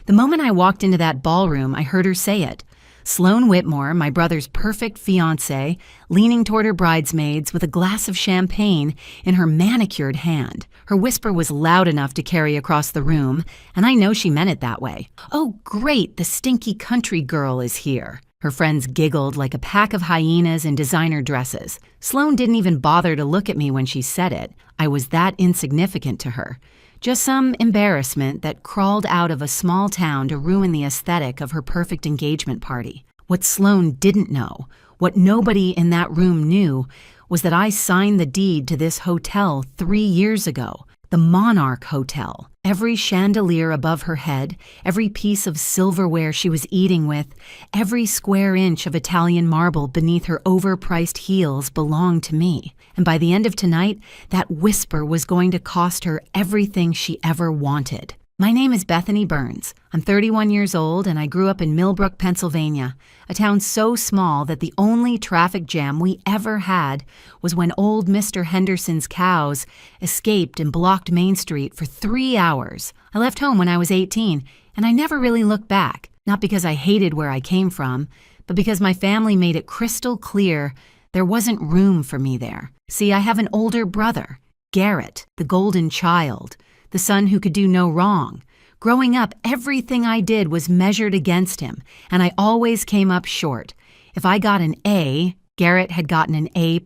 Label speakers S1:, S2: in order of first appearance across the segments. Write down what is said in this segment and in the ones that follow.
S1: The moment I walked into that ballroom, I heard her say it. Sloan Whitmore, my brother's perfect fiancée, leaning toward her bridesmaids with a glass of champagne in her manicured hand. Her whisper was loud enough to carry across the room, and I know she meant it that way. "Oh, great, the stinky country girl is here." Her friends giggled like a pack of hyenas in designer dresses. Sloan didn't even bother to look at me when she said it. I was that insignificant to her. Just some embarrassment that crawled out of a small town to ruin the aesthetic of her perfect engagement party. What Sloan didn't know, what nobody in that room knew, was that I signed the deed to this hotel 3 years ago, the Monarch Hotel. Every chandelier above her head, every piece of silverware she was eating with, every square inch of Italian marble beneath her overpriced heels belonged to me. And by the end of tonight, that whisper was going to cost her everything she ever wanted. My name is Bethany Burns. I'm 31 years old and I grew up in Millbrook, Pennsylvania, a town so small that the only traffic jam we ever had was when old Mr. Henderson's cows escaped and blocked Main Street for 3 hours. I left home when I was 18 and I never really looked back, not because I hated where I came from, but because my family made it crystal clear there wasn't room for me there. See, I have an older brother, Garrett, the golden child, the son who could do no wrong. Growing up, everything I did was measured against him, and I always came up short. If I got an A, Garrett had gotten an A+.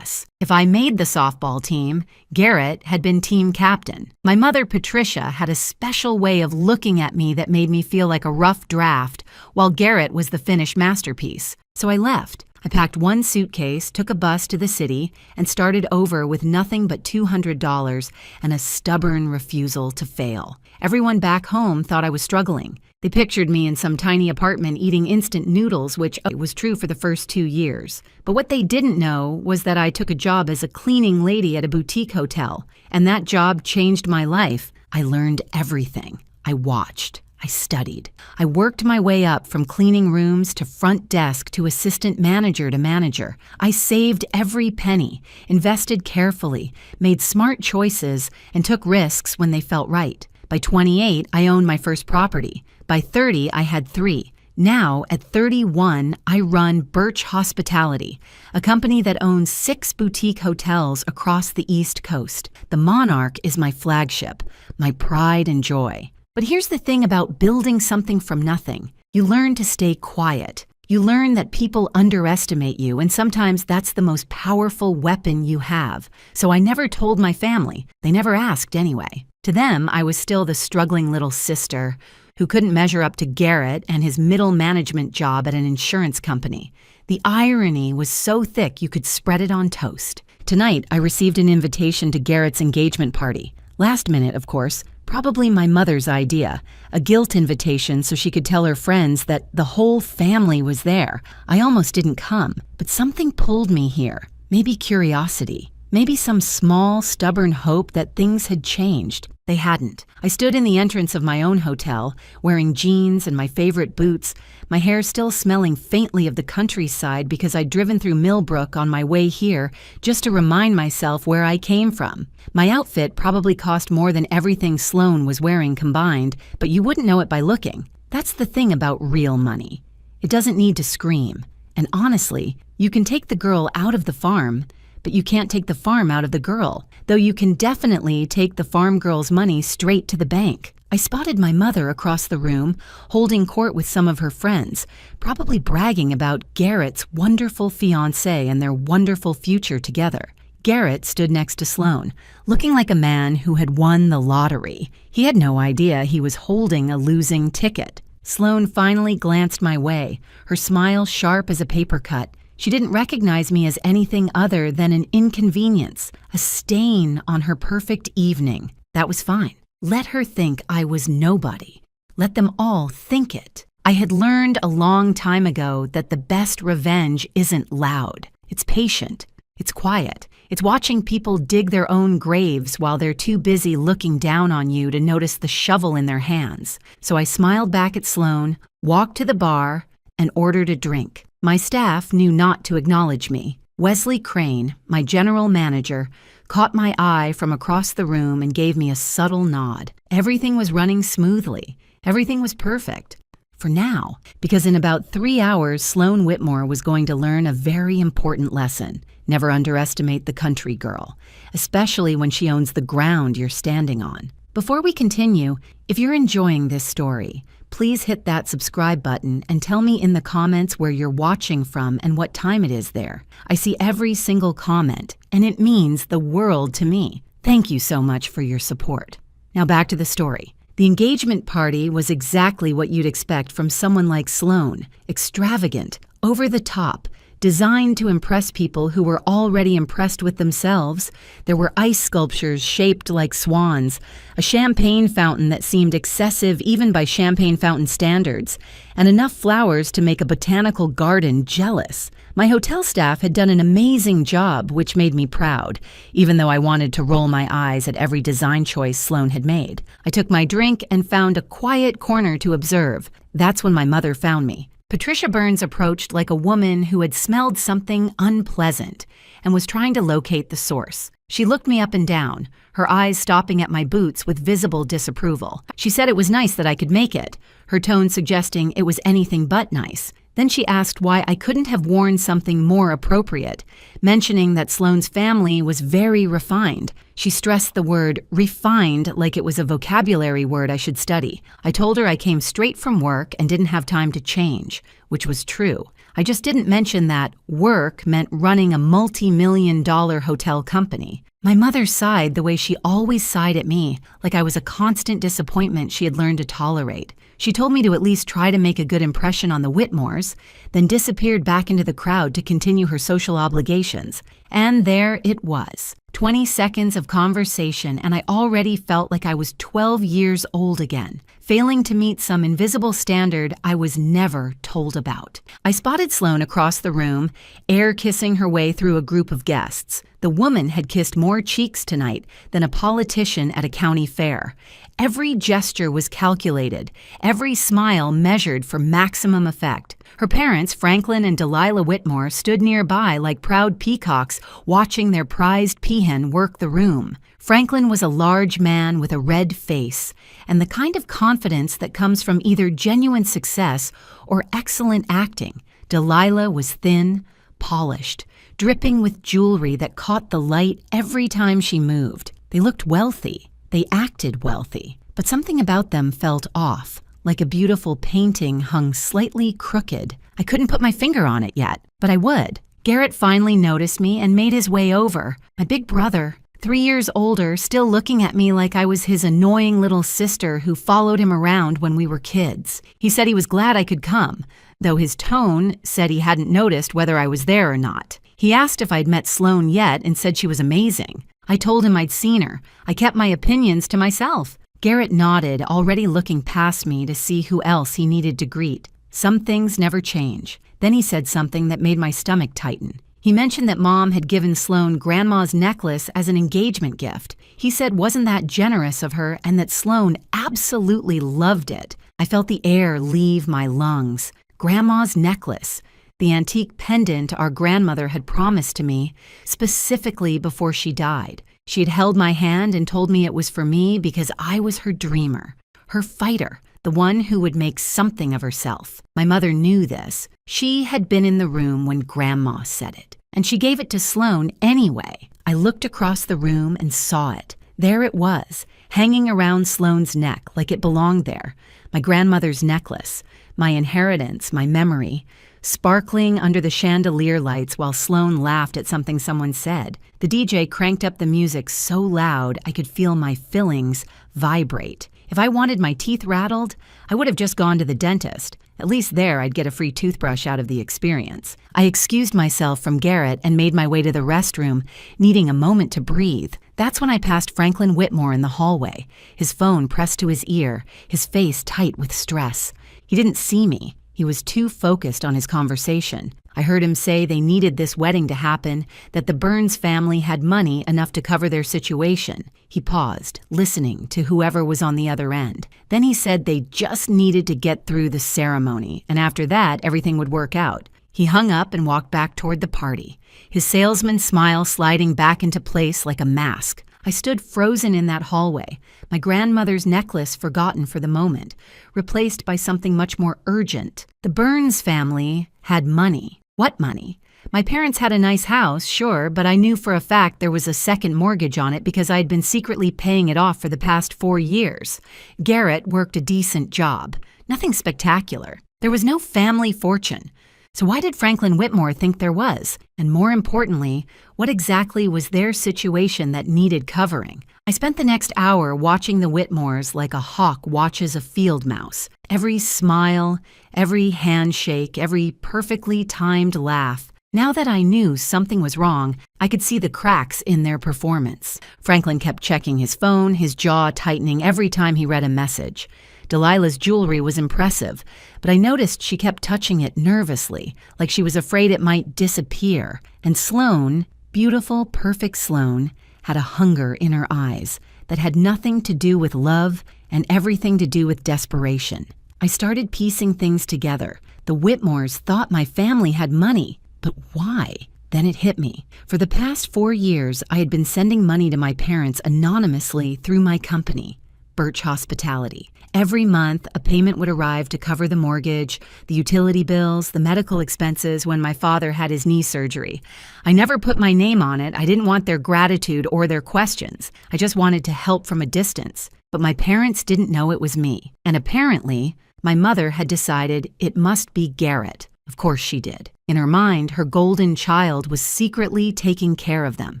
S1: If I made the softball team, Garrett had been team captain. My mother, Patricia, had a special way of looking at me that made me feel like a rough draft, while Garrett was the finished masterpiece. So I left. I packed one suitcase, took a bus to the city, and started over with nothing but $200 and a stubborn refusal to fail. Everyone back home thought I was struggling. They pictured me in some tiny apartment eating instant noodles, which was true for the first 2 years. But what they didn't know was that I took a job as a cleaning lady at a boutique hotel, and that job changed my life. I learned everything. I watched. I studied. I worked my way up from cleaning rooms to front desk to assistant manager to manager. I saved every penny, invested carefully, made smart choices, and took risks when they felt right. By 28, I owned my first property. By 30, I had 3. Now, at 31, I run Birch Hospitality, a company that owns 6 boutique hotels across the East Coast. The Monarch is my flagship, my pride and joy. But here's the thing about building something from nothing. You learn to stay quiet. You learn that people underestimate you, and sometimes that's the most powerful weapon you have. So I never told my family. They never asked anyway. To them, I was still the struggling little sister who couldn't measure up to Garrett and his middle management job at an insurance company. The irony was so thick you could spread it on toast. Tonight, I received an invitation to Garrett's engagement party. Last minute, of course. Probably my mother's idea, a guilt invitation so she could tell her friends that the whole family was there. I almost didn't come, but something pulled me here. Maybe curiosity. Maybe some small, stubborn hope that things had changed. They hadn't. I stood in the entrance of my own hotel, wearing jeans and my favorite boots, my hair still smelling faintly of the countryside because I'd driven through Millbrook on my way here just to remind myself where I came from. My outfit probably cost more than everything Sloan was wearing combined, but you wouldn't know it by looking. That's the thing about real money. It doesn't need to scream. And honestly, you can take the girl out of the farm, but you can't take the farm out of the girl, though you can definitely take the farm girl's money straight to the bank. I spotted my mother across the room, holding court with some of her friends, probably bragging about Garrett's wonderful fiancé and their wonderful future together. Garrett stood next to Sloan, looking like a man who had won the lottery. He had no idea he was holding a losing ticket. Sloan finally glanced my way, her smile sharp as a paper cut. She didn't recognize me as anything other than an inconvenience, a stain on her perfect evening. That was fine. Let her think I was nobody. Let them all think it. I had learned a long time ago that the best revenge isn't loud. It's patient. It's quiet. It's watching people dig their own graves while they're too busy looking down on you to notice the shovel in their hands. So I smiled back at Sloan, walked to the bar, and ordered a drink. My staff knew not to acknowledge me. Wesley Crane, my general manager, caught my eye from across the room and gave me a subtle nod. Everything was running smoothly, Everything was perfect. For now, because in about 3 hours, Sloan Whitmore was going to learn a very important lesson. Never underestimate the country girl, especially when she owns the ground you're standing on. Before we continue, if you're enjoying this story, please hit that subscribe button and tell me in the comments where you're watching from and what time it is there. I see every single comment, and it means the world to me. Thank you so much for your support. Now back to the story. The engagement party was exactly what you'd expect from someone like Sloan. Extravagant, over the top, designed to impress people who were already impressed with themselves. There were ice sculptures shaped like swans, a champagne fountain that seemed excessive even by champagne fountain standards, and enough flowers to make a botanical garden jealous. My hotel staff had done an amazing job, which made me proud, even though I wanted to roll my eyes at every design choice Sloan had made. I took my drink and found a quiet corner to observe. That's when my mother found me. Patricia Burns approached like a woman who had smelled something unpleasant and was trying to locate the source. She looked me up and down, her eyes stopping at my boots with visible disapproval. She said it was nice that I could make it, her tone suggesting it was anything but nice. Then she asked why I couldn't have worn something more appropriate, mentioning that Sloan's family was very refined. She stressed the word refined like it was a vocabulary word I should study. I told her I came straight from work and didn't have time to change, which was true. I just didn't mention that work meant running a multi-million-dollar hotel company. My mother sighed the way she always sighed at me, like I was a constant disappointment she had learned to tolerate. She told me to at least try to make a good impression on the Whitmores, then disappeared back into the crowd to continue her social obligations. And there it was. 20 seconds of conversation, and I already felt like I was 12 years old again, failing to meet some invisible standard I was never told about. I spotted Sloan across the room, air kissing her way through a group of guests. The woman had kissed more cheeks tonight than a politician at a county fair. Every gesture was calculated, every smile measured for maximum effect. Her parents, Franklin and Delilah Whitmore, stood nearby like proud peacocks watching their prized peahen work the room. Franklin was a large man with a red face, and the kind of confidence that comes from either genuine success or excellent acting. Delilah was thin, polished, dripping with jewelry that caught the light every time she moved. They looked wealthy. They acted wealthy. But something about them felt off, like a beautiful painting hung slightly crooked. I couldn't put my finger on it yet, but I would. Garrett finally noticed me and made his way over. My big brother, 3 years older, still looking at me like I was his annoying little sister who followed him around when we were kids. He said he was glad I could come, though his tone said he hadn't noticed whether I was there or not. He asked if I'd met Sloan yet and said she was amazing. I told him I'd seen her. I kept my opinions to myself. Garrett nodded, already looking past me to see who else he needed to greet. Some things never change. Then he said something that made my stomach tighten. He mentioned that Mom had given Sloan Grandma's necklace as an engagement gift. He said wasn't that generous of her and that Sloan absolutely loved it. I felt the air leave my lungs. Grandma's necklace. The antique pendant our grandmother had promised to me, specifically before she died. She had held my hand and told me it was for me because I was her dreamer, her fighter, the one who would make something of herself. My mother knew this. She had been in the room when Grandma said it, and she gave it to Sloan anyway. I looked across the room and saw it. There it was, hanging around Sloan's neck like it belonged there. My grandmother's necklace, my inheritance, my memory, sparkling under the chandelier lights while Sloan laughed at something someone said. The DJ cranked up the music so loud I could feel my fillings vibrate. If I wanted my teeth rattled, I would have just gone to the dentist. At least there I'd get a free toothbrush out of the experience. I excused myself from Garrett and made my way to the restroom, needing a moment to breathe. That's when I passed Franklin Whitmore in the hallway, his phone pressed to his ear, his face tight with stress. He didn't see me. He was too focused on his conversation. I heard him say they needed this wedding to happen, that the Burns family had money enough to cover their situation. He paused, listening to whoever was on the other end. Then he said they just needed to get through the ceremony, and after that, everything would work out. He hung up and walked back toward the party, his salesman smile sliding back into place like a mask. I stood frozen in that hallway, my grandmother's necklace forgotten for the moment, replaced by something much more urgent. The Burns family had money. What money? My parents had a nice house, sure, but I knew for a fact there was a second mortgage on it because I'd been secretly paying it off for the past 4 years. Garrett worked a decent job. Nothing spectacular. There was no family fortune. So why did Franklin Whitmore think there was? And more importantly, what exactly was their situation that needed covering? I spent the next hour watching the Whitmores like a hawk watches a field mouse. Every smile, every handshake, every perfectly timed laugh. Now that I knew something was wrong, I could see the cracks in their performance. Franklin kept checking his phone, his jaw tightening every time he read a message. Delilah's jewelry was impressive, but I noticed she kept touching it nervously, like she was afraid it might disappear. And Sloan, beautiful, perfect Sloan, had a hunger in her eyes that had nothing to do with love and everything to do with desperation. I started piecing things together. The Whitmores thought my family had money, but why? Then it hit me. For the past 4 years, I had been sending money to my parents anonymously through my company, Birch Hospitality. Every month, a payment would arrive to cover the mortgage, the utility bills, the medical expenses when my father had his knee surgery. I never put my name on it. I didn't want their gratitude or their questions. I just wanted to help from a distance. But my parents didn't know it was me. And apparently, my mother had decided it must be Garrett. Of course she did. In her mind, her golden child was secretly taking care of them,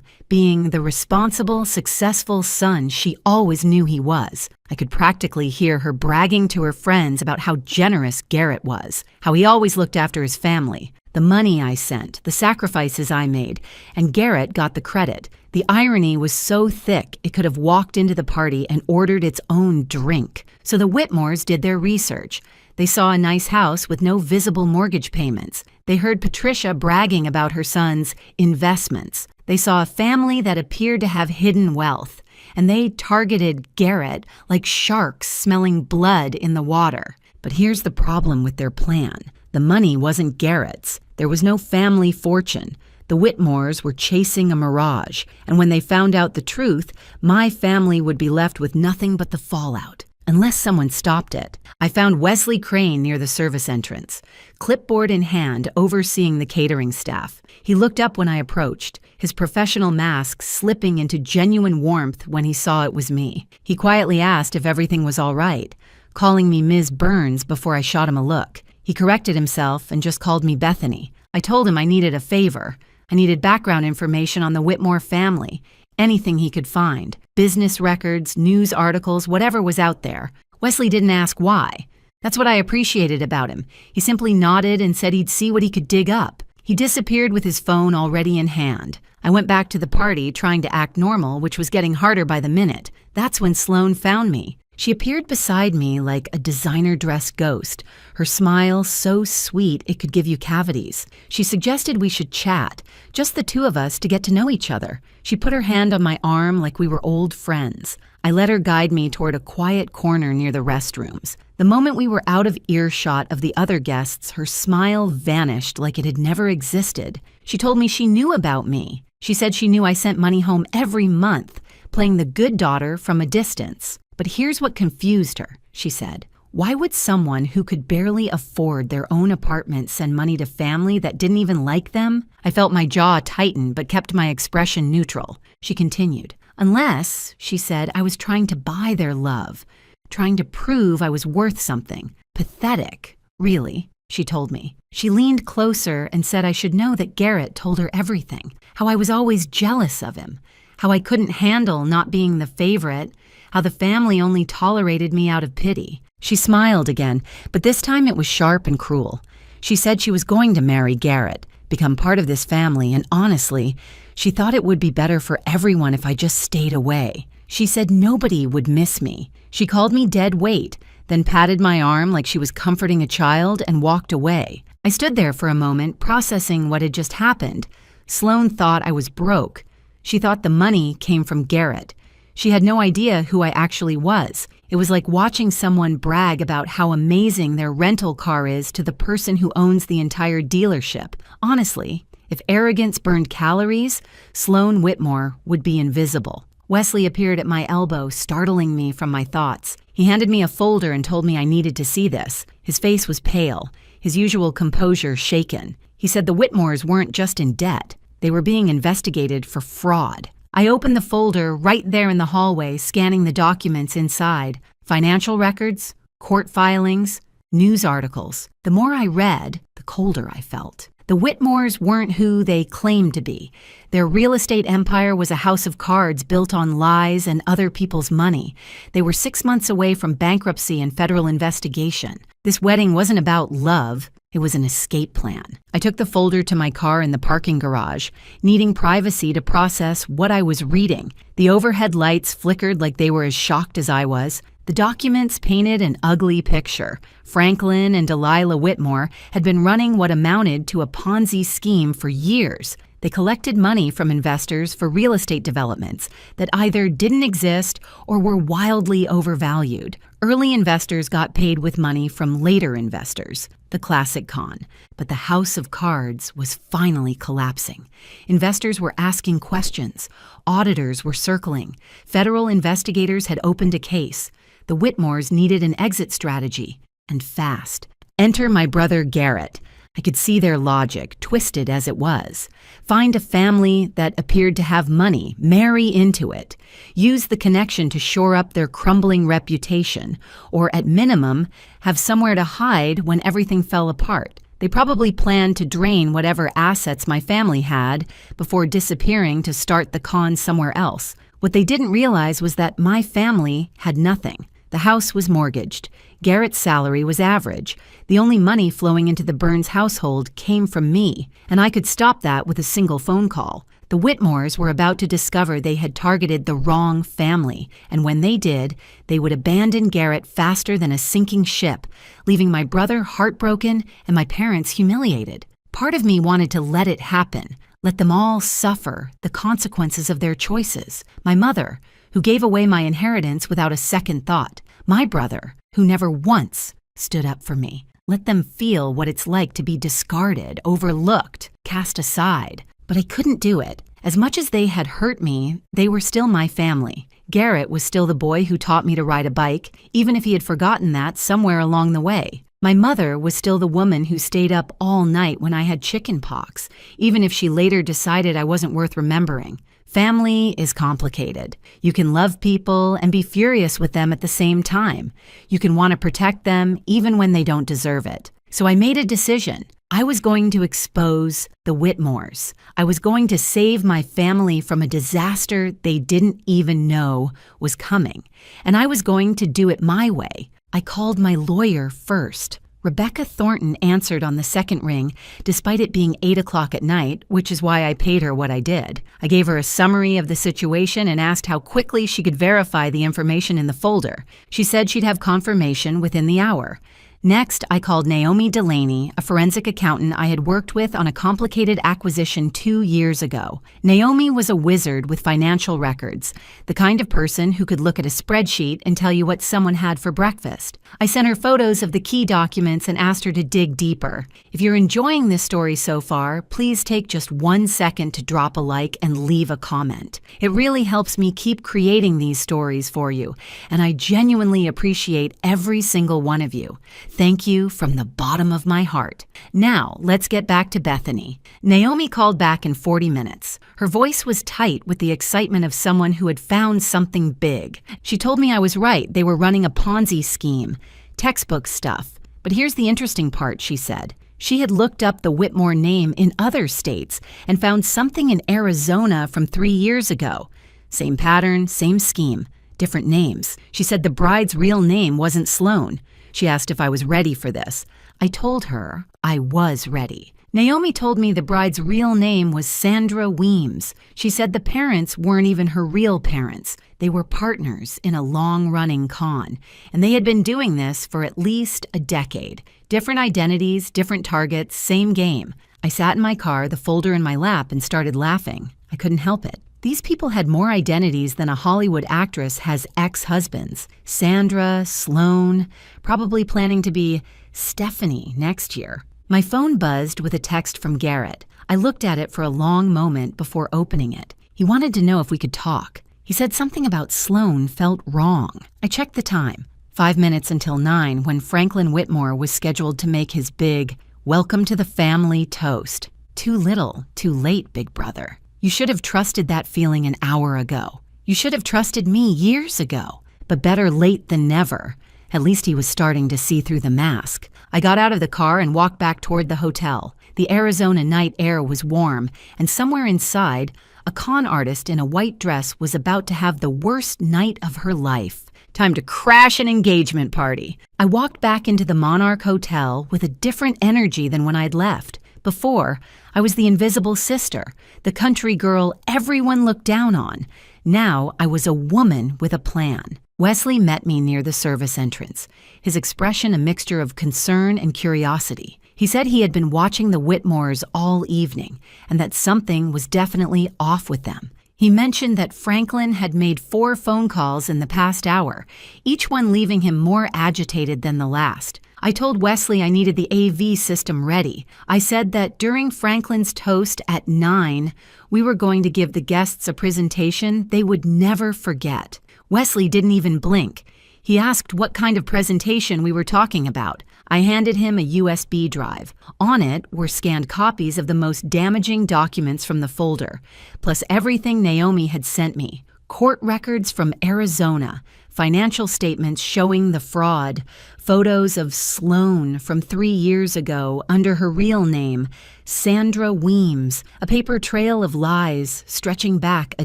S1: being the responsible, successful son she always knew he was. I could practically hear her bragging to her friends about how generous Garrett was, how he always looked after his family, the money I sent, the sacrifices I made, and Garrett got the credit. The irony was so thick it could have walked into the party and ordered its own drink. So the Whitmores did their research. They saw a nice house with no visible mortgage payments. They heard Patricia bragging about her son's investments. They saw a family that appeared to have hidden wealth. And they targeted Garrett like sharks smelling blood in the water. But here's the problem with their plan. The money wasn't Garrett's. There was no family fortune. The Whitmores were chasing a mirage. And when they found out the truth, my family would be left with nothing but the fallout. Unless someone stopped it. I found Wesley Crane near the service entrance, clipboard in hand, overseeing the catering staff. He looked up when I approached, his professional mask slipping into genuine warmth when he saw it was me. He quietly asked if everything was all right, calling me Ms. Burns before I shot him a look. He corrected himself and just called me Bethany. I told him I needed a favor. I needed background information on the Whitmore family. Anything he could find. Business records, news articles, whatever was out there. Wesley didn't ask why. That's what I appreciated about him. He simply nodded and said he'd see what he could dig up. He disappeared with his phone already in hand. I went back to the party, trying to act normal, which was getting harder by the minute. That's when Sloan found me. She appeared beside me like a designer-dressed ghost, her smile so sweet it could give you cavities. She suggested we should chat, just the two of us to get to know each other. She put her hand on my arm like we were old friends. I let her guide me toward a quiet corner near the restrooms. The moment we were out of earshot of the other guests, her smile vanished like it had never existed. She told me she knew about me. She said she knew I sent money home every month, playing the good daughter from a distance. But here's what confused her, she said. Why would someone who could barely afford their own apartment send money to family that didn't even like them? I felt my jaw tighten but kept my expression neutral. She continued. Unless, she said, I was trying to buy their love, trying to prove I was worth something. Pathetic, really, she told me. She leaned closer and said I should know that Garrett told her everything, how I was always jealous of him, how I couldn't handle not being the favorite, how the family only tolerated me out of pity. She smiled again, but this time it was sharp and cruel. She said she was going to marry Garrett, become part of this family, and honestly, she thought it would be better for everyone if I just stayed away. She said nobody would miss me. She called me dead weight, then patted my arm like she was comforting a child and walked away. I stood there for a moment, processing what had just happened. Sloan thought I was broke. She thought the money came from Garrett. She had no idea who I actually was. It was like watching someone brag about how amazing their rental car is to the person who owns the entire dealership. Honestly, if arrogance burned calories, Sloan Whitmore would be invisible. Wesley appeared at my elbow, startling me from my thoughts. He handed me a folder and told me I needed to see this. His face was pale, his usual composure shaken. He said the Whitmores weren't just in debt. They were being investigated for fraud. I opened the folder right there in the hallway, scanning the documents inside. Financial records, court filings, news articles. The more I read, the colder I felt. The Whitmores weren't who they claimed to be. Their real estate empire was a house of cards built on lies and other people's money. They were 6 months away from bankruptcy and federal investigation. This wedding wasn't about love. It was an escape plan. I took the folder to my car in the parking garage, needing privacy to process what I was reading. The overhead lights flickered like they were as shocked as I was. The documents painted an ugly picture. Franklin and Delilah Whitmore had been running what amounted to a Ponzi scheme for years. They collected money from investors for real estate developments that either didn't exist or were wildly overvalued. Early investors got paid with money from later investors, the classic con. But the house of cards was finally collapsing. Investors were asking questions. Auditors were circling. Federal investigators had opened a case. The Whitmores needed an exit strategy, and fast. Enter my brother Garrett. I could see their logic, twisted as it was. Find a family that appeared to have money, marry into it. Use the connection to shore up their crumbling reputation, or at minimum, have somewhere to hide when everything fell apart. They probably planned to drain whatever assets my family had before disappearing to start the con somewhere else. What they didn't realize was that my family had nothing. The house was mortgaged. Garrett's salary was average. The only money flowing into the Burns household came from me, and I could stop that with a single phone call. The Whitmores were about to discover they had targeted the wrong family, and when they did, they would abandon Garrett faster than a sinking ship, leaving my brother heartbroken and my parents humiliated. Part of me wanted to let it happen, let them all suffer the consequences of their choices. My mother, who gave away my inheritance without a second thought. My brother, who never once stood up for me. Let them feel what it's like to be discarded, overlooked, cast aside. But I couldn't do it. As much as they had hurt me, they were still my family. Garrett was still the boy who taught me to ride a bike, even if he had forgotten that somewhere along the way. My mother was still the woman who stayed up all night when I had chicken pox, even if she later decided I wasn't worth remembering. Family is complicated. You can love people and be furious with them at the same time. You can want to protect them even when they don't deserve it. So I made a decision. I was going to expose the Whitmores. I was going to save my family from a disaster they didn't even know was coming. And I was going to do it my way. I called my lawyer first. Rebecca Thornton answered on the second ring, despite it being 8 o'clock at night, which is why I paid her what I did. I gave her a summary of the situation and asked how quickly she could verify the information in the folder. She said she'd have confirmation within the hour. Next, I called Naomi Delaney, a forensic accountant I had worked with on a complicated acquisition 2 years ago. Naomi was a wizard with financial records, the kind of person who could look at a spreadsheet and tell you what someone had for breakfast. I sent her photos of the key documents and asked her to dig deeper. If you're enjoying this story so far, please take just 1 second to drop a like and leave a comment. It really helps me keep creating these stories for you, and I genuinely appreciate every single one of you. Thank you from the bottom of my heart. Now, let's get back to Bethany. Naomi called back in 40 minutes. Her voice was tight with the excitement of someone who had found something big. She told me I was right. They were running a Ponzi scheme. Textbook stuff. But here's the interesting part, she said. She had looked up the Whitmore name in other states and found something in Arizona from 3 years ago. Same pattern, same scheme, different names. She said the bride's real name wasn't Sloan. She asked if I was ready for this. I told her I was ready. Naomi told me the bride's real name was Sandra Weems. She said the parents weren't even her real parents. They were partners in a long-running con, and they had been doing this for at least a decade. Different identities, different targets, same game. I sat in my car, the folder in my lap, and started laughing. I couldn't help it. These people had more identities than a Hollywood actress has ex-husbands. Sandra, Sloan, probably planning to be Stephanie next year. My phone buzzed with a text from Garrett. I looked at it for a long moment before opening it. He wanted to know if we could talk. He said something about Sloan felt wrong. I checked the time. 5 minutes until 9 when Franklin Whitmore was scheduled to make his big "Welcome to the family" toast. Too little, too late, big brother. You should have trusted that feeling an hour ago. You should have trusted me years ago. But better late than never. At least he was starting to see through the mask. I got out of the car and walked back toward the hotel. The Arizona night air was warm, and somewhere inside, a con artist in a white dress was about to have the worst night of her life. Time to crash an engagement party. I walked back into the Monarch Hotel with a different energy than when I'd left. Before, I was the invisible sister, the country girl everyone looked down on. Now, I was a woman with a plan. Wesley met me near the service entrance, his expression a mixture of concern and curiosity. He said he had been watching the Whitmores all evening, and that something was definitely off with them. He mentioned that Franklin had made 4 phone calls in the past hour, each one leaving him more agitated than the last. I told Wesley I needed the AV system ready. I said that during Franklin's toast at 9, we were going to give the guests a presentation they would never forget. Wesley didn't even blink. He asked what kind of presentation we were talking about. I handed him a USB drive. On it were scanned copies of the most damaging documents from the folder, plus everything Naomi had sent me. Court records from Arizona, financial statements showing the fraud, photos of Sloan from 3 years ago under her real name, Sandra Weems, a paper trail of lies stretching back a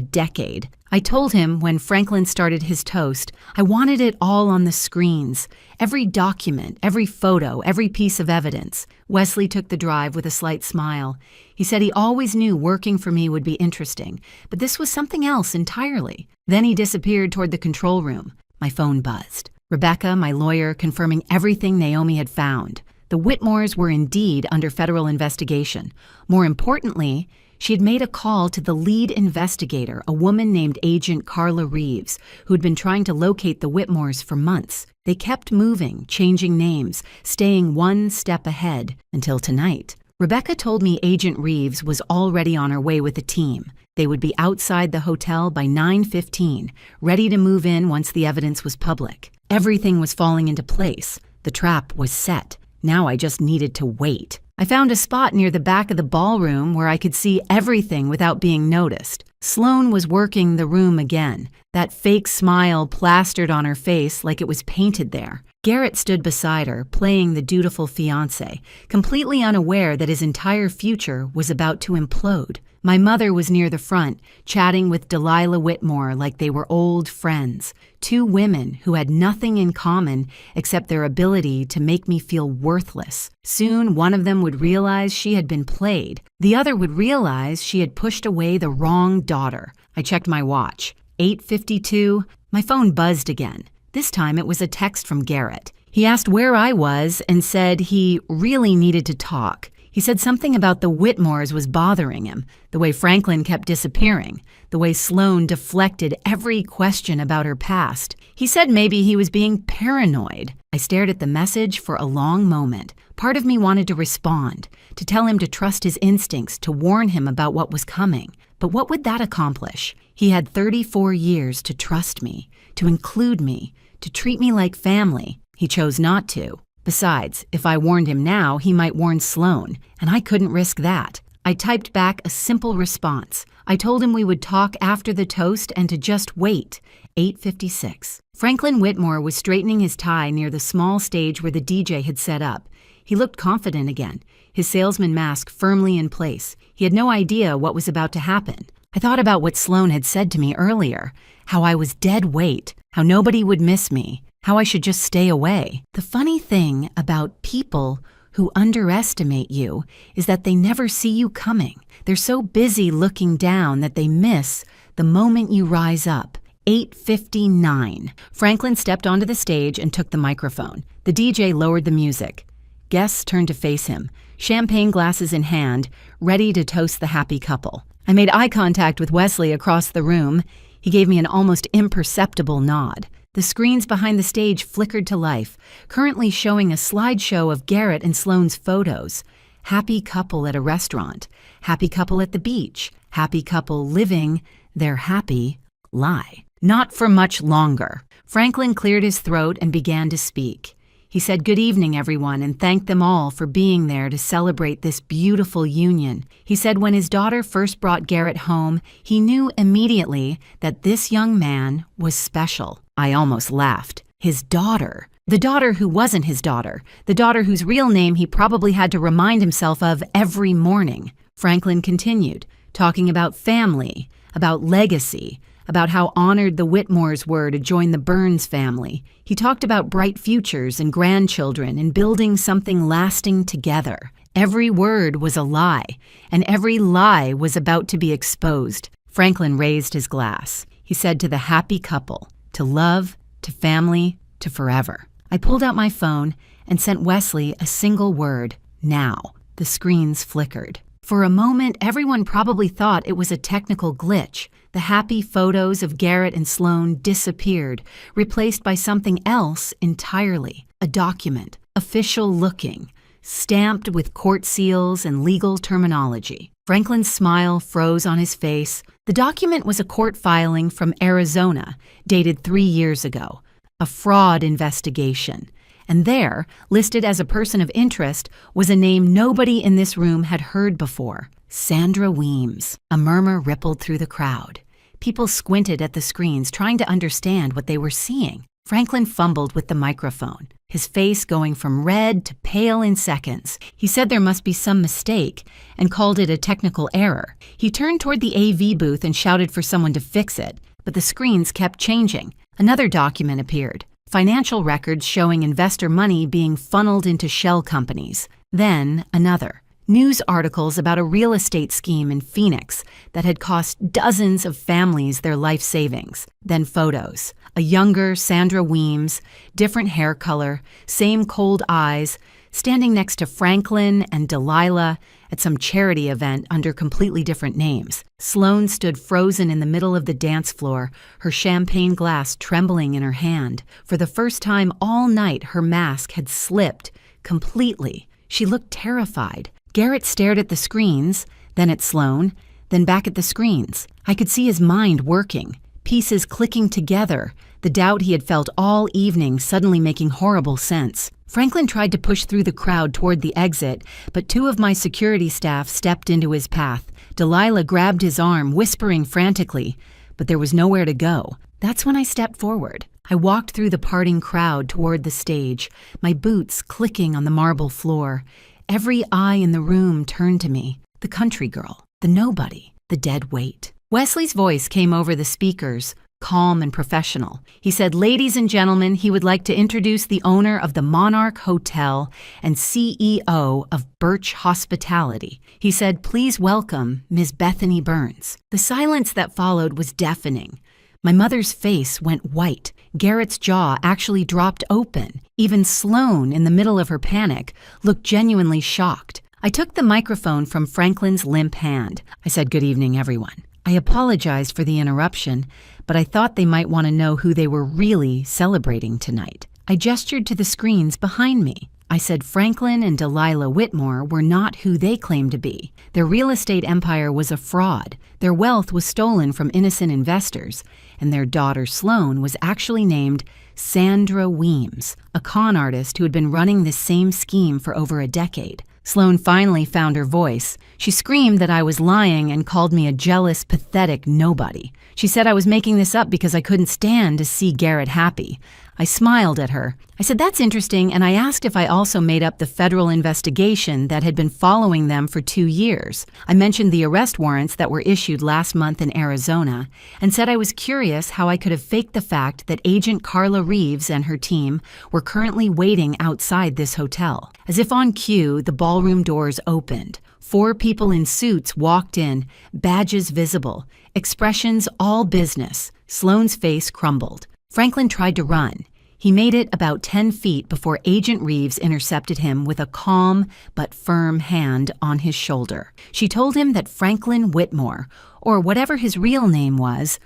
S1: decade. I told him when Franklin started his toast, I wanted it all on the screens. Every document, every photo, every piece of evidence. Wesley took the drive with a slight smile. He said he always knew working for me would be interesting, but this was something else entirely. Then he disappeared toward the control room. My phone buzzed. Rebecca, my lawyer, confirming everything Naomi had found. The Whitmores were indeed under federal investigation. More importantly, she had made a call to the lead investigator, a woman named Agent Carla Reeves, who had been trying to locate the Whitmores for months. They kept moving, changing names, staying one step ahead, until tonight. Rebecca told me Agent Reeves was already on her way with a team. They would be outside the hotel by 9:15, ready to move in once the evidence was public. Everything was falling into place. The trap was set. Now I just needed to wait. I found a spot near the back of the ballroom where I could see everything without being noticed. Sloan was working the room again, that fake smile plastered on her face like it was painted there. Garrett stood beside her, playing the dutiful fiancé, completely unaware that his entire future was about to implode. My mother was near the front, chatting with Delilah Whitmore like they were old friends. 2 women who had nothing in common except their ability to make me feel worthless. Soon, one of them would realize she had been played. The other would realize she had pushed away the wrong daughter. I checked my watch. 8:52. My phone buzzed again. This time it was a text from Garrett. He asked where I was and said he really needed to talk. He said something about the Whitmores was bothering him, the way Franklin kept disappearing, the way Sloan deflected every question about her past. He said maybe he was being paranoid. I stared at the message for a long moment. Part of me wanted to respond, to tell him to trust his instincts, to warn him about what was coming. But what would that accomplish? He had 34 years to trust me, to include me, to treat me like family. He chose not to. Besides, if I warned him now, he might warn Sloan, and I couldn't risk that. I typed back a simple response. I told him we would talk after the toast and to just wait. 8:56. Franklin Whitmore was straightening his tie near the small stage where the DJ had set up. He looked confident again, his salesman mask firmly in place. He had no idea what was about to happen. I thought about what Sloan had said to me earlier, how I was dead weight, how nobody would miss me, how I should just stay away. The funny thing about people who underestimate you is that they never see you coming. They're so busy looking down that they miss the moment you rise up. 8:59. Franklin stepped onto the stage and took the microphone. The DJ lowered the music. Guests turned to face him, champagne glasses in hand, ready to toast the happy couple. I made eye contact with Wesley across the room. He gave me an almost imperceptible nod. The screens behind the stage flickered to life, currently showing a slideshow of Garrett and Sloan's photos. Happy couple at a restaurant, happy couple at the beach, happy couple living their happy Lie. Not for much longer. Franklin cleared his throat and began to speak. He said good evening, everyone, and thanked them all for being there to celebrate this beautiful union. He said when his daughter first brought Garrett home, he knew immediately that this young man was special. I almost laughed. His daughter. The daughter who wasn't his daughter. The daughter whose real name he probably had to remind himself of every morning. Franklin continued, talking about family, about legacy, about how honored the Whitmores were to join the Burns family. He talked about bright futures and grandchildren and building something lasting together. Every word was a lie, and every lie was about to be exposed. Franklin raised his glass. He said to the happy couple, to love, to family, to forever. I pulled out my phone and sent Wesley a single word, now. The screens flickered. For a moment, everyone probably thought it was a technical glitch. The happy photos of Garrett and Sloan disappeared, replaced by something else entirely. A document, official looking, stamped with court seals and legal terminology. Franklin's smile froze on his face. The document was a court filing from Arizona, dated 3 years ago. A fraud investigation. And there, listed as a person of interest, was a name nobody in this room had heard before. Sandra Weems. A murmur rippled through the crowd. People squinted at the screens, trying to understand what they were seeing. Franklin fumbled with the microphone, his face going from red to pale in seconds. He said there must be some mistake and called it a technical error. He turned toward the AV booth and shouted for someone to fix it, but the screens kept changing. Another document appeared. Financial records showing investor money being funneled into shell companies. Then another. News articles about a real estate scheme in Phoenix that had cost dozens of families their life savings. Then photos. A younger Sandra Weems, different hair color, same cold eyes, standing next to Franklin and Delilah at some charity event under completely different names. Sloan stood frozen in the middle of the dance floor, her champagne glass trembling in her hand. For the first time all night, her mask had slipped completely. She looked terrified. Garrett stared at the screens, then at Sloan, then back at the screens. I could see his mind working, pieces clicking together, the doubt he had felt all evening suddenly making horrible sense. Franklin tried to push through the crowd toward the exit, but 2 of my security staff stepped into his path. Delilah grabbed his arm, whispering frantically, but there was nowhere to go. That's when I stepped forward. I walked through the parting crowd toward the stage, my boots clicking on the marble floor. Every eye in the room turned to me. The country girl, the nobody, the dead weight. Wesley's voice came over the speakers, calm and professional. He said, "Ladies and gentlemen, he would like to introduce the owner of the Monarch Hotel and CEO of Birch Hospitality." He said, "Please welcome Ms. Bethany Burns." The silence that followed was deafening. My mother's face went white. Garrett's jaw actually dropped open. Even Sloan, in the middle of her panic, looked genuinely shocked. I took the microphone from Franklin's limp hand. I said, "Good evening, everyone." I apologized for the interruption, but I thought they might want to know who they were really celebrating tonight. I gestured to the screens behind me. I said Franklin and Delilah Whitmore were not who they claimed to be. Their real estate empire was a fraud. Their wealth was stolen from innocent investors, and their daughter Sloan was actually named Sandra Weems, a con artist who had been running this same scheme for over a decade. Sloan finally found her voice. She screamed that I was lying and called me a jealous, pathetic nobody. She said I was making this up because I couldn't stand to see Garrett happy. I smiled at her. I said, "That's interesting," and I asked if I also made up the federal investigation that had been following them for 2 years. I mentioned the arrest warrants that were issued last month in Arizona and said I was curious how I could have faked the fact that Agent Carla Reeves and her team were currently waiting outside this hotel. As if on cue, the ballroom doors opened. 4 people in suits walked in, badges visible, expressions all business. Sloan's face crumbled. Franklin tried to run. He made it about 10 feet before Agent Reeves intercepted him with a calm but firm hand on his shoulder. She told him that Franklin Whitmore, or whatever his real name was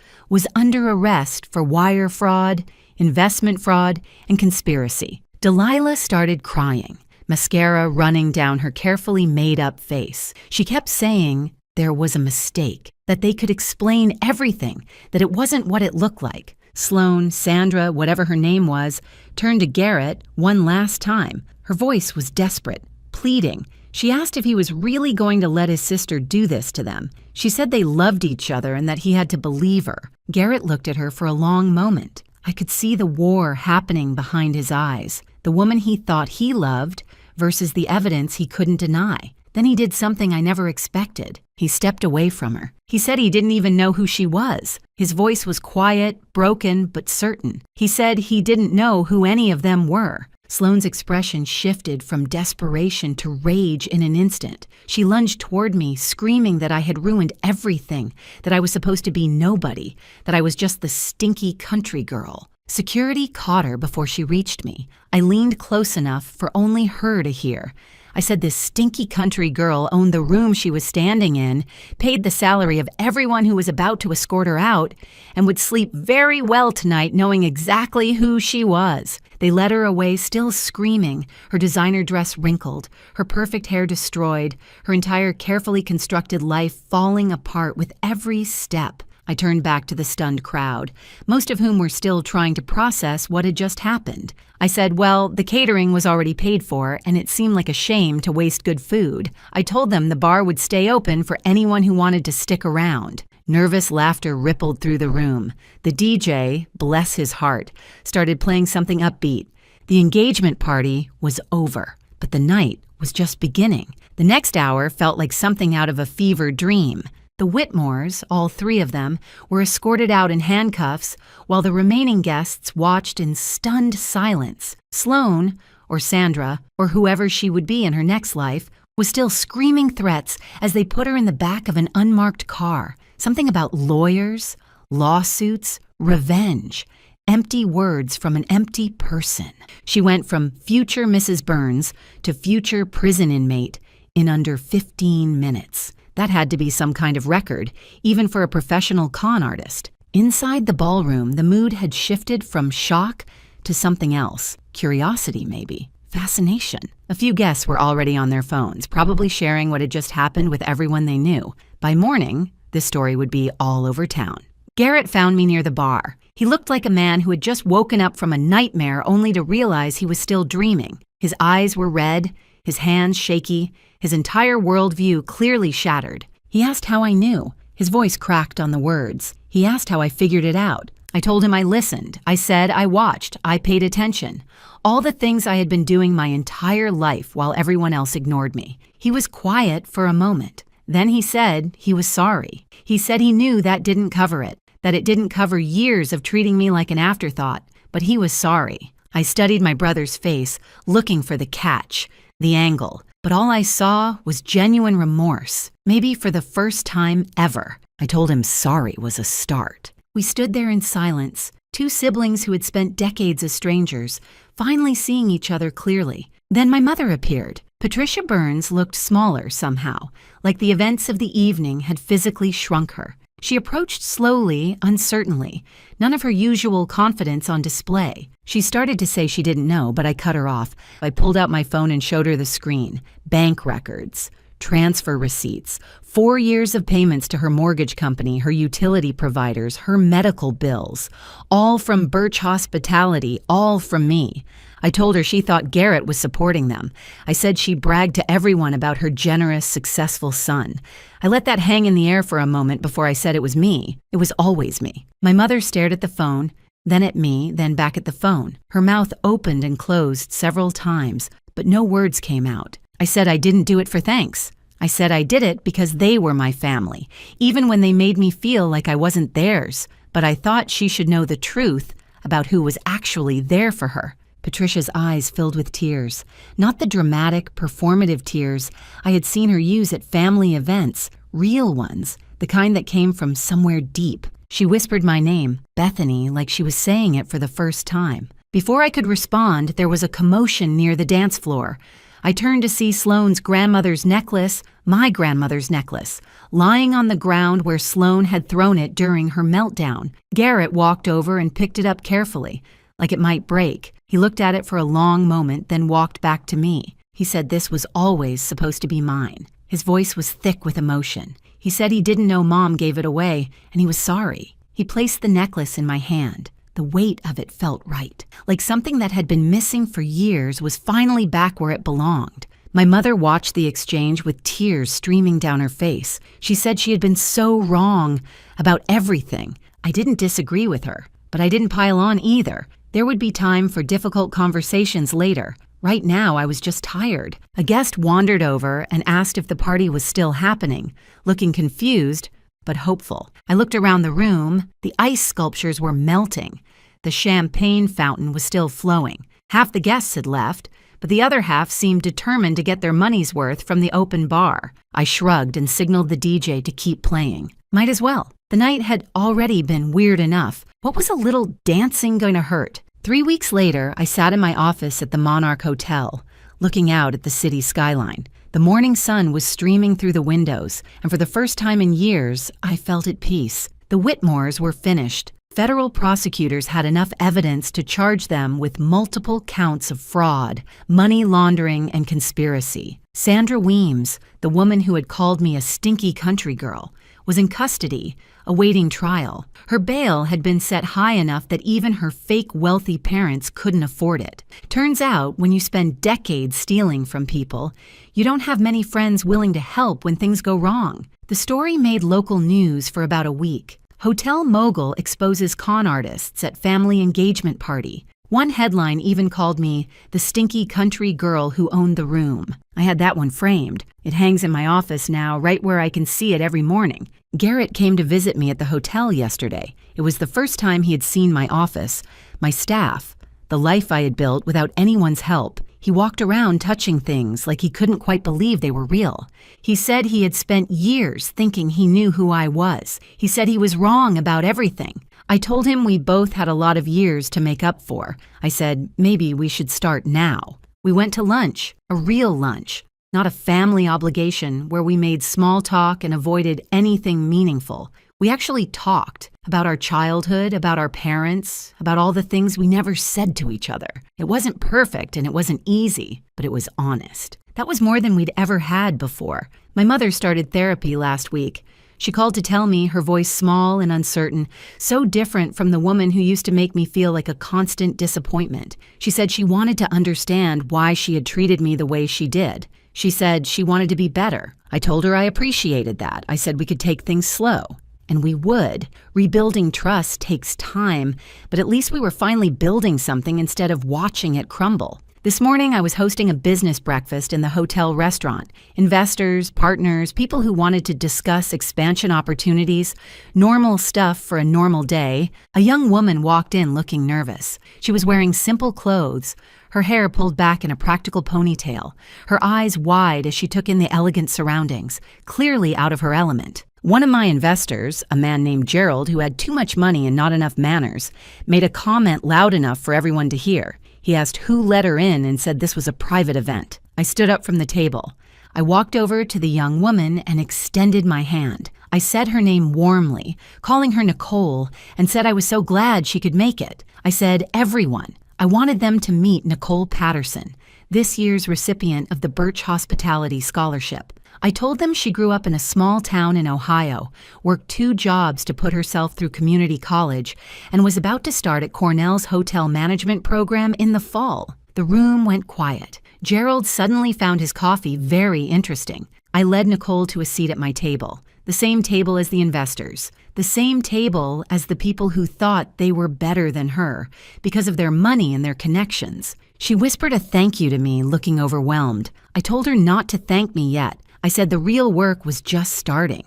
S1: under arrest for wire fraud, investment fraud, and conspiracy. Delilah started crying, mascara running down her carefully made-up face. She kept saying there was a mistake. that they could explain everything, that it wasn't what it looked like. Sloane, Sandra, whatever her name was, turned to Garrett one last time. Her voice was desperate, pleading. She asked if he was really going to let his sister do this to them. She said they loved each other and that he had to believe her. Garrett looked at her for a long moment. I could see the war happening behind his eyes. The woman he thought he loved versus the evidence he couldn't deny. Then he did something I never expected. He stepped away from her. He said he didn't even know who she was. His voice was quiet, broken, but certain. He said he didn't know who any of them were. Sloane's expression shifted from desperation to rage in an instant. She lunged toward me, screaming that I had ruined everything, that I was supposed to be nobody, that I was just the stinky country girl. Security caught her before she reached me. I leaned close enough for only her to hear. I said this stinky country girl owned the room she was standing in, paid the salary of everyone who was about to escort her out, and would sleep very well tonight knowing exactly who she was. They led her away still screaming, her designer dress wrinkled, her perfect hair destroyed, her entire carefully constructed life falling apart with every step. I turned back to the stunned crowd, most of whom were still trying to process what had just happened. I said, well, the catering was already paid for, and it seemed like a shame to waste good food. I told them the bar would stay open for anyone who wanted to stick around. Nervous laughter rippled through the room. The DJ, bless his heart, started playing something upbeat. The engagement party was over, but the night was just beginning. The next hour felt like something out of a fever dream. The Whitmores, all three of them, were escorted out in handcuffs while the remaining guests watched in stunned silence. Sloane, or Sandra, or whoever she would be in her next life, was still screaming threats as they put her in the back of an unmarked car. Something about lawyers, lawsuits, revenge. Empty words from an empty person. She went from future Mrs. Burns to future prison inmate in under 15 minutes. That had to be some kind of record, even for a professional con artist. Inside the ballroom, the mood had shifted from shock to something else. Curiosity, maybe. Fascination. A few guests were already on their phones, probably sharing what had just happened with everyone they knew. By morning, this story would be all over town. Garrett found me near the bar. He looked like a man who had just woken up from a nightmare only to realize he was still dreaming. His eyes were red, his hands shaky, his entire worldview clearly shattered. He asked how I knew. His voice cracked on the words. He asked how I figured it out. I told him I listened. I said I watched. I paid attention. All the things I had been doing my entire life while everyone else ignored me. He was quiet for a moment. Then he said he was sorry. He said he knew that didn't cover it, that it didn't cover years of treating me like an afterthought, but he was sorry. I studied my brother's face, looking for the catch, the angle, but all I saw was genuine remorse, maybe for the first time ever. I told him sorry was a start. We stood there in silence, two siblings who had spent decades as strangers, finally seeing each other clearly. Then my mother appeared. Patricia Burns looked smaller somehow, like the events of the evening had physically shrunk her. She approached slowly, uncertainly, none of her usual confidence on display. She started to say she didn't know, but I cut her off. I pulled out my phone and showed her the screen. Bank records, transfer receipts, 4 years of payments to her mortgage company, her utility providers, her medical bills, all from Birch Hospitality, all from me. I told her she thought Garrett was supporting them. I said she bragged to everyone about her generous, successful son. I let that hang in the air for a moment before I said it was me. It was always me. My mother stared at the phone, then at me, then back at the phone. Her mouth opened and closed several times, but no words came out. I said I didn't do it for thanks. I said I did it because they were my family, even when they made me feel like I wasn't theirs. But I thought she should know the truth about who was actually there for her. Patricia's eyes filled with tears, not the dramatic, performative tears I had seen her use at family events, real ones, the kind that came from somewhere deep. She whispered my name, Bethany, like she was saying it for the first time. Before I could respond, there was a commotion near the dance floor. I turned to see Sloane's grandmother's necklace, my grandmother's necklace, lying on the ground where Sloane had thrown it during her meltdown. Garrett walked over and picked it up carefully, like it might break. He looked at it for a long moment, then walked back to me. He said this was always supposed to be mine. His voice was thick with emotion. He said he didn't know Mom gave it away, and he was sorry. He placed the necklace in my hand. The weight of it felt right, like something that had been missing for years was finally back where it belonged. My mother watched the exchange with tears streaming down her face. She said she had been so wrong about everything. I didn't disagree with her, but I didn't pile on either. There would be time for difficult conversations later. Right now, I was just tired. A guest wandered over and asked if the party was still happening, looking confused but hopeful. I looked around the room. The ice sculptures were melting. The champagne fountain was still flowing. Half the guests had left, but the other half seemed determined to get their money's worth from the open bar. I shrugged and signaled the DJ to keep playing. Might as well. The night had already been weird enough. What was a little dancing going to hurt? 3 weeks later, I sat in my office at the Monarch Hotel, looking out at the city skyline. The morning sun was streaming through the windows, and for the first time in years, I felt at peace. The Whitmores were finished. Federal prosecutors had enough evidence to charge them with multiple counts of fraud, money laundering, and conspiracy. Sandra Weems, the woman who had called me a stinky country girl, was in custody, awaiting trial. Her bail had been set high enough that even her fake wealthy parents couldn't afford it. Turns out, when you spend decades stealing from people, you don't have many friends willing to help when things go wrong. The story made local news for about a week. Hotel mogul exposes con artists at family engagement party. One headline even called me the stinky country girl who owned the room. I had that one framed. It hangs in my office now, right where I can see it every morning. Garrett came to visit me at the hotel yesterday. It was the first time he had seen my office, my staff, the life I had built without anyone's help. He walked around touching things like he couldn't quite believe they were real. He said he had spent years thinking he knew who I was. He said he was wrong about everything. I told him we both had a lot of years to make up for. I said, maybe we should start now. We went to lunch, a real lunch, not a family obligation where we made small talk and avoided anything meaningful. We actually talked about our childhood, about our parents, about all the things we never said to each other. It wasn't perfect and it wasn't easy, but it was honest. That was more than we'd ever had before. My mother started therapy last week. She called to tell me, her voice small and uncertain, so different from the woman who used to make me feel like a constant disappointment. She said she wanted to understand why she had treated me the way she did. She said she wanted to be better. I told her I appreciated that. I said we could take things slow. And we would. Rebuilding trust takes time, but at least we were finally building something instead of watching it crumble. This morning, I was hosting a business breakfast in the hotel restaurant. Investors, partners, people who wanted to discuss expansion opportunities, normal stuff for a normal day. A young woman walked in looking nervous. She was wearing simple clothes, her hair pulled back in a practical ponytail, her eyes wide as she took in the elegant surroundings, clearly out of her element. One of my investors, a man named Gerald who had too much money and not enough manners, made a comment loud enough for everyone to hear. He asked who let her in and said this was a private event. I stood up from the table. I walked over to the young woman and extended my hand. I said her name warmly, calling her Nicole, and said I was so glad she could make it. I said everyone. I wanted them to meet Nicole Patterson, this year's recipient of the Birch Hospitality Scholarship. I told them she grew up in a small town in Ohio, worked 2 jobs to put herself through community college, and was about to start at Cornell's hotel management program in the fall. The room went quiet. Gerald suddenly found his coffee very interesting. I led Nicole to a seat at my table, the same table as the investors, the same table as the people who thought they were better than her because of their money and their connections. She whispered a thank you to me, looking overwhelmed. I told her not to thank me yet. I said the real work was just starting,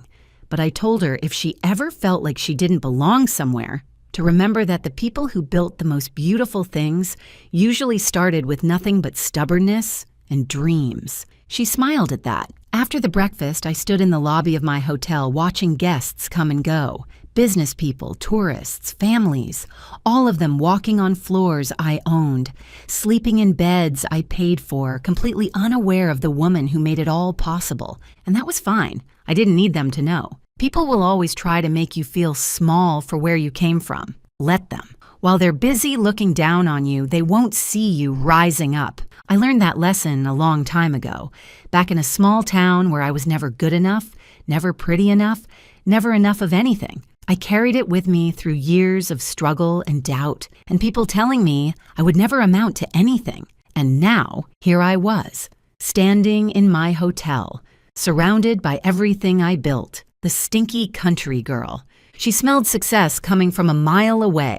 S1: but I told her if she ever felt like she didn't belong somewhere, to remember that the people who built the most beautiful things usually started with nothing but stubbornness and dreams. She smiled at that. After the breakfast, I stood in the lobby of my hotel watching guests come and go. Business people, tourists, families, all of them walking on floors I owned, sleeping in beds I paid for, completely unaware of the woman who made it all possible. And that was fine. I didn't need them to know. People will always try to make you feel small for where you came from. Let them. While they're busy looking down on you, they won't see you rising up. I learned that lesson a long time ago, back in a small town where I was never good enough, never pretty enough, never enough of anything. I carried it with me through years of struggle and doubt, and people telling me I would never amount to anything. And now, here I was, standing in my hotel, surrounded by everything I built, the stinky country girl. She smelled success coming from a mile away,